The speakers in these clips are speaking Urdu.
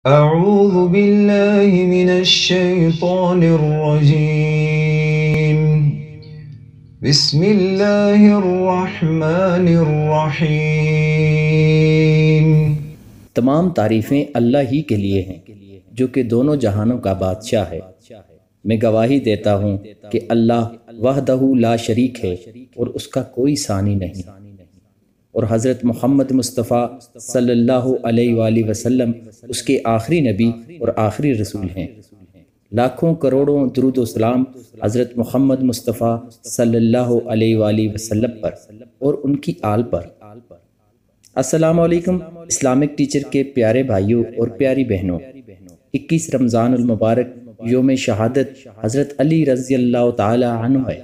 أعوذ بالله من الشيطان الرجيم بسم الله الرحمن الرحيم تمام تعریفیں اللہ ہی کے لیے ہیں جو کہ دونوں جہانوں کا بادشاہ ہے۔ میں گواہی دیتا ہوں کہ اللہ وحدہ لا شریک ہے اور اس کا کوئی ثانی نہیں، اور حضرت محمد مصطفیٰ صلی اللہ علیہ وآلہ وسلم اس کے آخری نبی اور آخری رسول ہیں۔ لاکھوں کروڑوں درود و سلام حضرت محمد مصطفیٰ صلی اللہ علیہ وآلہ وسلم پر اور ان کی آل پر۔ السلام علیکم اسلامک ٹیچر کے پیارے بھائیوں اور پیاری بہنوں، 21 رمضان المبارک یوم شہادت حضرت علی رضی اللہ تعالی عنہ ہے۔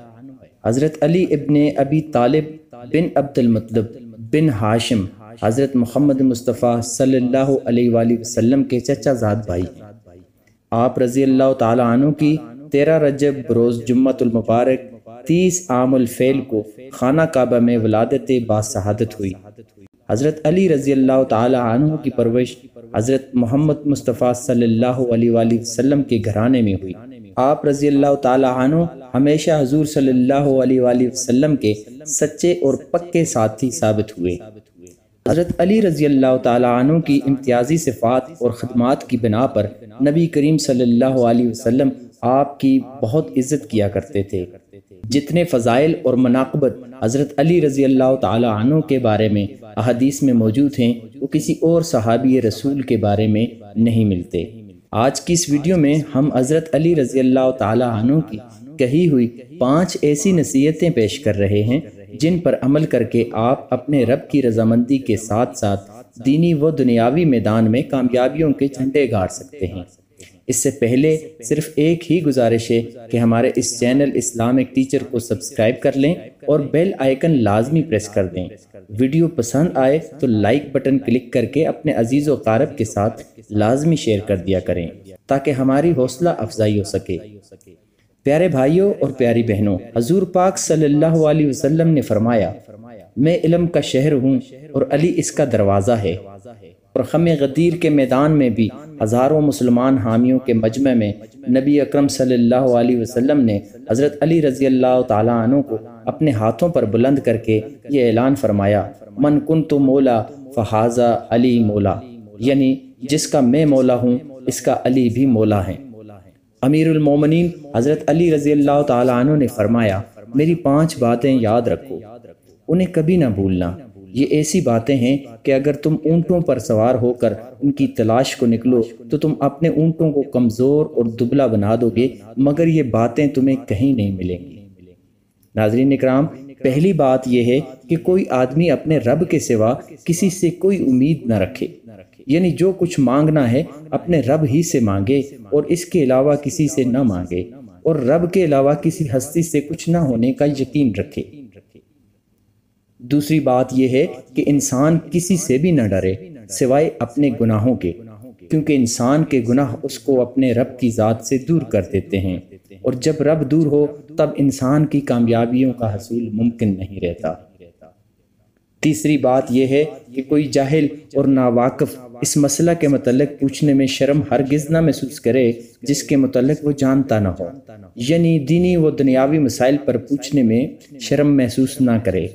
حضرت علی ابن ابی طالب بن عبد المطلب بن ہاشم حضرت محمد مصطفیٰ صلی اللہ علیہ وآلہ وسلم کے چچا زاد بھائی ہیں۔ آپ رضی اللہ تعالی عنہ کی 13 رجب بروز جمعۃ المبارک 30 عام الفیل کو خانہ کعبہ میں ولادت باسعادت ہوئی۔ حضرت علی رضی اللہ تعالی عنہ کی پرورش حضرت محمد مصطفیٰ صلی اللہ علیہ وآلہ وسلم کے گھرانے میں ہوئی۔ آپ رضی اللہ تعالی عنہ ہمیشہ حضور صلی اللہ علیہ وآلہ وسلم کے سچے اور پکے ساتھی ثابت ہوئے۔ حضرت علی رضی اللہ تعالی عنہ کی امتیازی صفات اور خدمات کی بنا پر نبی کریم صلی اللہ علیہ وسلم آپ کی بہت عزت کیا کرتے تھے۔ جتنے فضائل اور مناقبت حضرت علی رضی اللہ تعالی عنہ کے بارے میں احادیث میں موجود ہیں وہ کسی اور صحابی رسول کے بارے میں نہیں ملتے۔ آج کی اس ویڈیو میں ہم حضرت علی رضی اللہ تعالی عنہ کی کہی ہوئی 5 ایسی نصیحتیں پیش کر رہے ہیں جن پر عمل کر کے آپ اپنے رب کی رضامندی کے ساتھ ساتھ دینی و دنیاوی میدان میں کامیابیوں کے جھنڈے گاڑ سکتے ہیں۔ اس سے پہلے صرف ایک ہی گزارش ہے کہ ہمارے اس چینل اسلامک ٹیچر کو سبسکرائب کر لیں اور بیل آئیکن لازمی پریس کر دیں۔ ویڈیو پسند آئے تو لائک بٹن کلک کر کے اپنے عزیز و اقارب کے ساتھ لازمی شیئر کر دیا کریں تاکہ ہماری حوصلہ افزائی ہو سکے۔ پیارے بھائیوں اور پیاری بہنوں، حضور پاک صلی اللہ علیہ وسلم نے فرمایا، میں علم کا شہر ہوں اور علی اس کا دروازہ ہے۔ اور خم غدیر کے میدان میں بھی ہزاروں مسلمان حامیوں کے مجمع میں نبی اکرم صلی اللہ علیہ وسلم نے حضرت علی رضی اللہ تعالی عنہ کو اپنے ہاتھوں پر بلند کر کے یہ اعلان فرمایا، من کنت مولا فہذا علی مولا، یعنی جس کا میں مولا ہوں اس کا علی بھی مولا ہے۔ امیر المومنین حضرت علی رضی اللہ تعالی عنہ نے فرمایا، میری 5 باتیں یاد رکھو، انہیں کبھی نہ بھولنا۔ یہ ایسی باتیں ہیں کہ اگر تم اونٹوں پر سوار ہو کر ان کی تلاش کو نکلو تو تم اپنے اونٹوں کو کمزور اور دبلا بنا دو گے، مگر یہ باتیں تمہیں کہیں نہیں ملیں گی۔ ناظرین اکرام، پہلی بات یہ ہے کہ کوئی آدمی اپنے رب کے سوا کسی سے کوئی امید نہ رکھے، یعنی جو کچھ مانگنا ہے اپنے رب ہی سے مانگے اور اس کے علاوہ کسی سے نہ مانگے، اور رب کے علاوہ کسی ہستی سے کچھ نہ ہونے کا یقین رکھے۔ دوسری بات یہ ہے کہ انسان کسی سے بھی نہ ڈرے سوائے اپنے گناہوں کے، کیونکہ انسان کے گناہ اس کو اپنے رب کی ذات سے دور کر دیتے ہیں، اور جب رب دور ہو تب انسان کی کامیابیوں کا حصول ممکن نہیں رہتا۔ تیسری بات یہ ہے کہ کوئی جاہل اور ناواقف اس مسئلہ کے متعلق پوچھنے میں شرم ہرگز نہ محسوس کرے جس کے متعلق وہ جانتا نہ ہو، یعنی دینی و دنیاوی مسائل پر پوچھنے میں شرم محسوس نہ کرے۔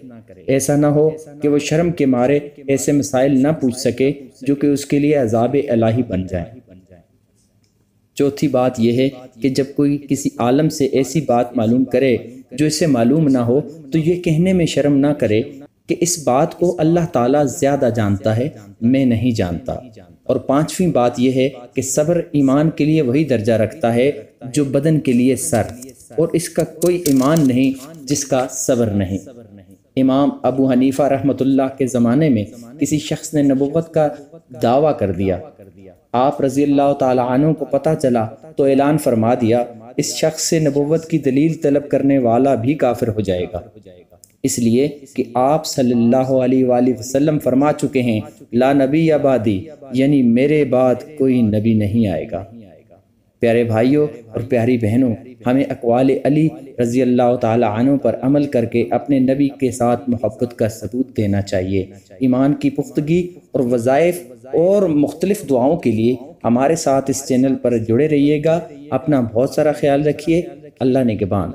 ایسا نہ ہو کہ وہ شرم کے مارے ایسے مسائل نہ پوچھ سکے جو کہ اس کے لیے عذاب الہی بن جائیں۔ چوتھی بات یہ ہے کہ جب کوئی کسی عالم سے ایسی بات معلوم کرے جو اسے معلوم نہ ہو تو یہ کہنے میں شرم نہ کرے کہ اس بات کو اللہ تعالیٰ زیادہ جانتا ہے، میں نہیں جانتا۔ اور 5ویں بات یہ ہے کہ صبر ایمان کے لیے وہی درجہ رکھتا ہے جو بدن کے لیے سر، اور اس کا کوئی ایمان نہیں جس کا صبر نہیں۔ امام ابو حنیفہ رحمۃ اللہ کے زمانے میں کسی شخص نے نبوت کا دعویٰ کر دیا۔ آپ رضی اللہ تعالی عنہ کو پتہ چلا تو اعلان فرما دیا، اس شخص سے نبوت کی دلیل طلب کرنے والا بھی کافر ہو جائے گا، اس لیے کہ آپ صلی اللہ علیہ وآلہ وسلم فرما چکے ہیں، لا نبی بعدی، یعنی میرے بعد کوئی نبی نہیں آئے گا۔ پیارے بھائیوں اور پیاری بہنوں، ہمیں اقوال علی رضی اللہ تعالی عنہ پر عمل کر کے اپنے نبی کے ساتھ محبت کا ثبوت دینا چاہیے۔ ایمان کی پختگی اور وظائف اور مختلف دعاؤں کے لیے ہمارے ساتھ اس چینل پر جڑے رہیے گا۔ اپنا بہت سارا خیال رکھیے۔ اللہ نگہبان۔